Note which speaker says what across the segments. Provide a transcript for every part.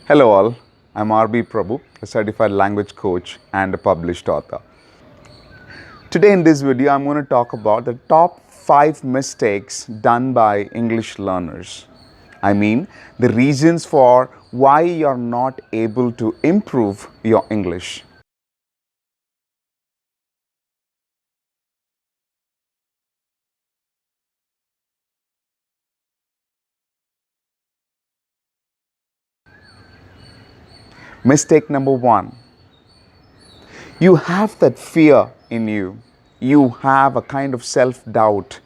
Speaker 1: Hello all, I'm RB Prabhu, a certified language coach and a published author. Today in this video, I'm going to talk about the top 5 mistakes done by English learners. I mean, the reasons for why you're not able to improve your English. Mistake number 1. You have that fear in you. You have a kind of self-doubt.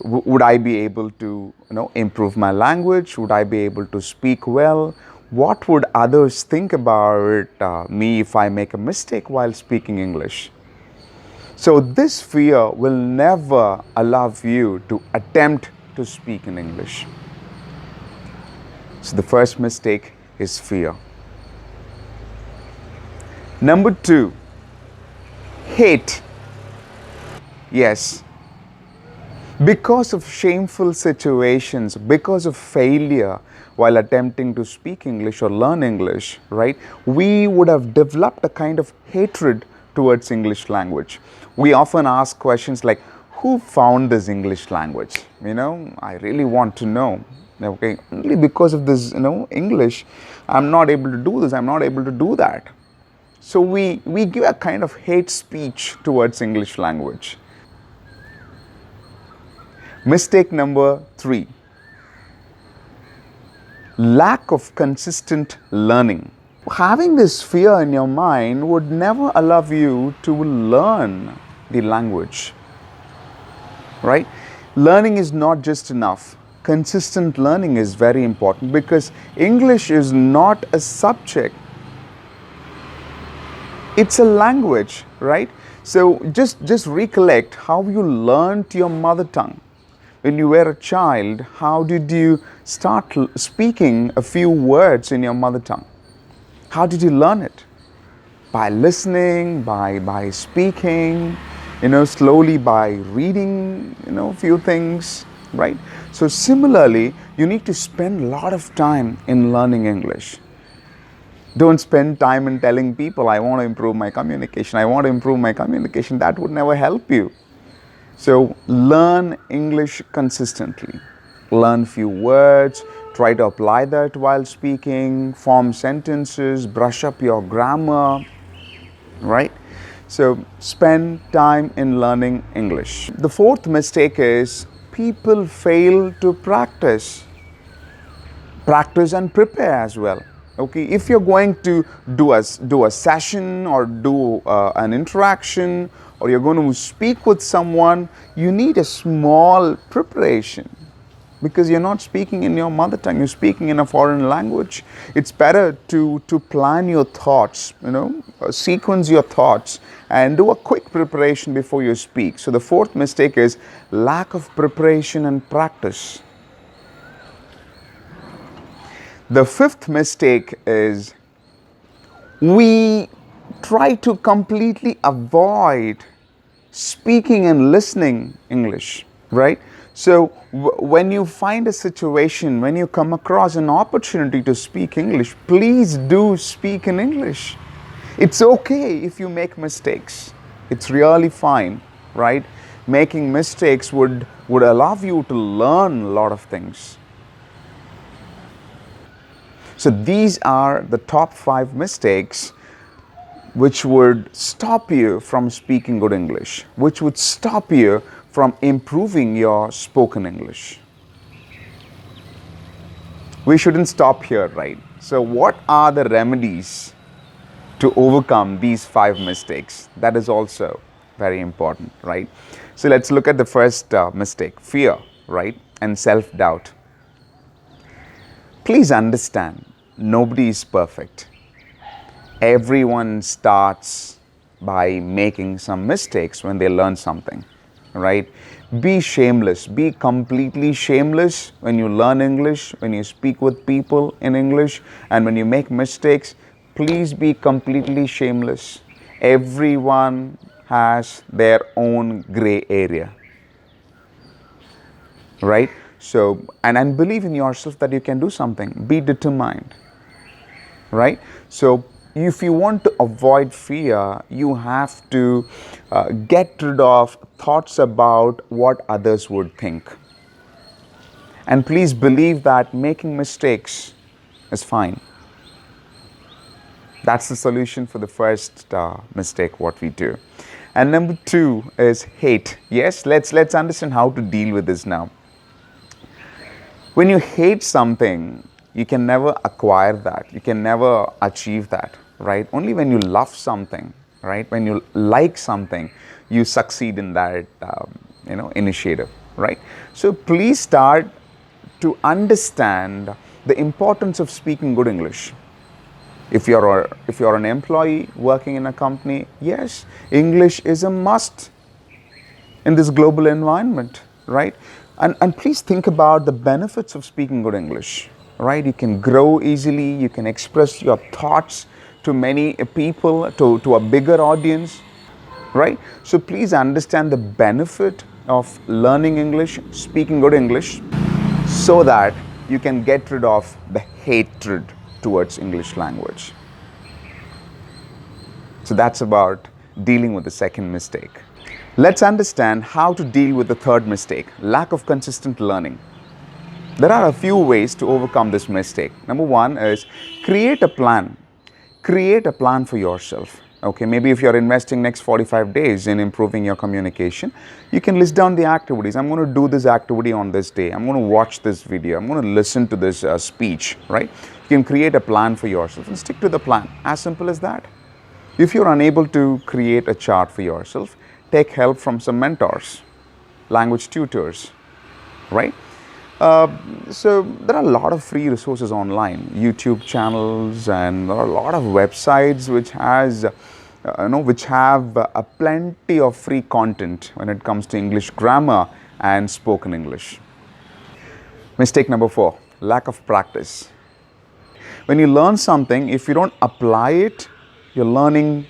Speaker 1: Would I be able to improve my language? Would I be able to speak well? What would others think about me if I make a mistake while speaking English? So this fear will never allow you to attempt to speak in English. So the first mistake is fear. Number 2, hate. Yes. Because of shameful situations, because of failure while attempting to speak English or learn English, right, we would have developed a kind of hatred towards English language. We often ask questions like, who found this English language? I really want to know. Okay, only because of this, English, I'm not able to do this, I'm not able to do that. So we give a kind of hate speech towards English language. Mistake number 3, lack of consistent learning. Having this fear in your mind would never allow you to learn the language, right? Learning is not just enough. Consistent learning is very important because English is not a subject. It's a language, right? So just recollect how you learned your mother tongue. When you were a child, how did you start speaking a few words in your mother tongue? How did you learn it? By listening, by speaking, slowly by reading, a few things, right? So similarly, you need to spend a lot of time in learning English. Don't spend time in telling people, I want to improve my communication, I want to improve my communication. That would never help you. So learn English consistently. Learn few words, try to apply that while speaking, form sentences, brush up your grammar, right? So spend time in learning English. The fourth mistake is people fail to practice and prepare as well. Okay, if you're going to do a session or do an interaction, or you're going to speak with someone, you need a small preparation because you're not speaking in your mother tongue, you're speaking in a foreign language. It's better to plan your thoughts, sequence your thoughts and do a quick preparation before you speak. So the fourth mistake is lack of preparation and practice. The fifth mistake is we try to completely avoid speaking and listening English, right? So when you find a situation, when you come across an opportunity to speak English, please do speak in English. It's okay if you make mistakes. It's really fine, right? Making mistakes would allow you to learn a lot of things. So these are the top 5 mistakes which would stop you from speaking good English, which would stop you from improving your spoken English. We shouldn't stop here, right? So what are the remedies to overcome these 5 mistakes? That is also very important, right? So let's look at the first mistake, fear, right? And self-doubt. Please understand, nobody is perfect. Everyone starts by making some mistakes when they learn something, right? Be shameless, be completely shameless when you learn English, when you speak with people in English, and when you make mistakes, please be completely shameless. Everyone has their own gray area, right? So, and believe in yourself that you can do something. Be determined. right? So if you want to avoid fear, you have to get rid of thoughts about what others would think. And please believe that making mistakes is fine. That's the solution for the first mistake what we do. And number two is hate. Yes, let's understand how to deal with this now. When you hate something, you can never acquire that. You can never achieve that, right? Only when you love something, right? When you like something, you succeed in that, initiative, right? So please start to understand the importance of speaking good English. If you're an employee working in a company, yes, English is a must in this global environment, right? And please think about the benefits of speaking good English, right? You can grow easily, you can express your thoughts to many people, to a bigger audience, right? So please understand the benefit of learning English, speaking good English, so that you can get rid of the hatred towards English language. So that's about dealing with the second mistake. Let's understand how to deal with the third mistake, lack of consistent learning. There are a few ways to overcome this mistake. Number one is create a plan. Create a plan for yourself. Okay, maybe if you're investing next 45 days in improving your communication, you can list down the activities. I'm going to do this activity on this day. I'm going to watch this video. I'm going to listen to this speech, right? You can create a plan for yourself and stick to the plan. As simple as that. If you're unable to create a chart for yourself, take help from some mentors, language tutors, right? So there are a lot of free resources online, YouTube channels, and there are a lot of websites which have plenty of free content when it comes to English grammar and spoken English. Mistake number 4, lack of practice. When you learn something, if you don't apply it, your learning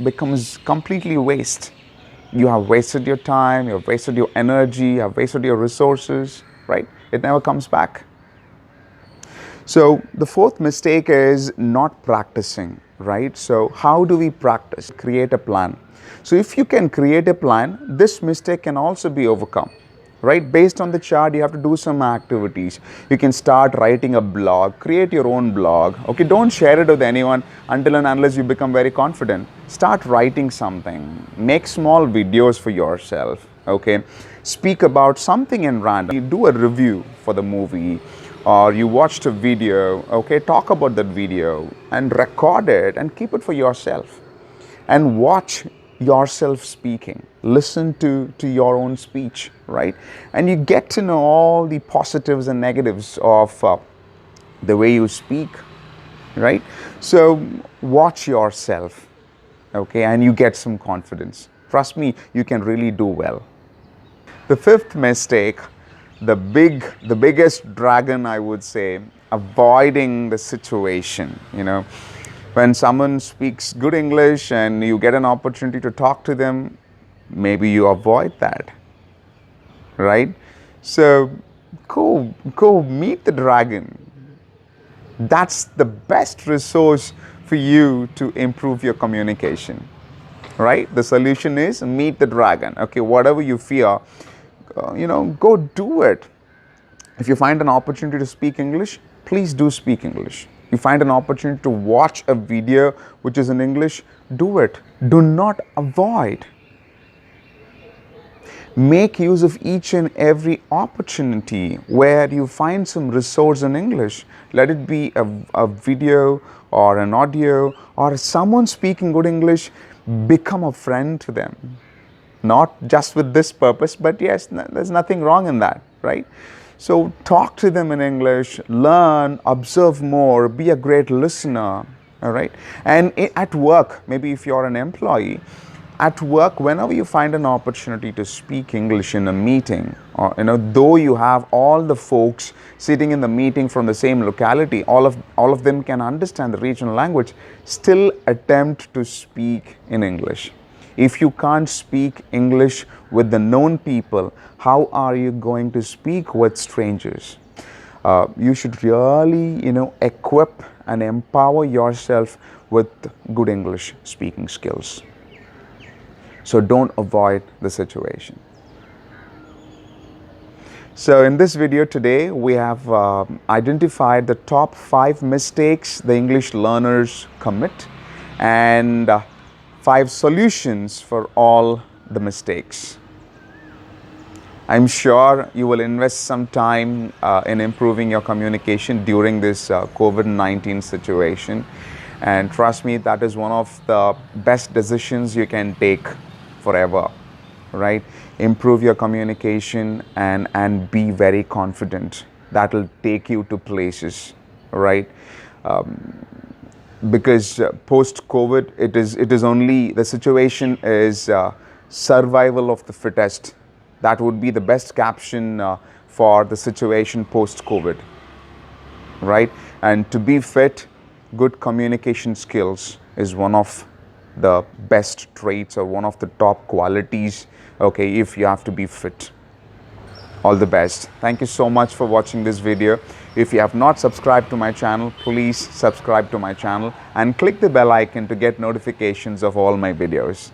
Speaker 1: becomes completely waste. You have wasted your time, you have wasted your energy, you have wasted your resources, right? It never comes back. So the fourth mistake is not practicing, right? So how do we practice? Create a plan. So if you can create a plan, this mistake can also be overcome, right? Based on the chart, you have to do some activities. You can start writing a blog, create your own blog. Okay, don't share it with anyone until and unless you become very confident. Start writing something, make small videos for yourself, okay? Speak about something in random. You do a review for the movie, or you watched a video, okay? Talk about that video and record it and keep it for yourself. And watch yourself speaking. Listen to your own speech, right? And you get to know all the positives and negatives of the way you speak, right? So watch yourself, okay? And you get some confidence. Trust me, you can really do well. The fifth mistake, the biggest dragon, I would say, avoiding the situation, When someone speaks good English and you get an opportunity to talk to them, maybe you avoid that, right? So go meet the dragon. That's the best resource for you to improve your communication, right? The solution is meet the dragon. Okay, whatever you fear, go do it. If you find an opportunity to speak English, please do speak English. You find an opportunity to watch a video which is in English, do it. Do not avoid. Make use of each and every opportunity where you find some resource in English. Let it be a video or an audio or someone speaking good English. Become a friend to them. Not just with this purpose, but yes, there's nothing wrong in that, right? So talk to them in English, learn, observe more, be a great listener, all right? And at work, maybe if you're an employee, at work, whenever you find an opportunity to speak English in a meeting, or though you have all the folks sitting in the meeting from the same locality, all of them can understand the regional language, still attempt to speak in English. If you can't speak English with the known people, how are you going to speak with strangers? You should really, equip and empower yourself with good English speaking skills. So don't avoid the situation. So in this video today, we have identified the top 5 mistakes the English learners commit and 5 solutions for all the mistakes. I'm sure you will invest some time in improving your communication during this COVID-19 situation. And trust me, that is one of the best decisions you can take forever, right? Improve your communication and be very confident. That will take you to places, right? Because post-COVID, it is only, the situation is survival of the fittest. That would be the best caption for the situation post-COVID, right? And to be fit, good communication skills is one of the best traits or one of the top qualities, okay, if you have to be fit. All the best. Thank you so much for watching this video. If you have not subscribed to my channel, please subscribe to my channel and click the bell icon to get notifications of all my videos.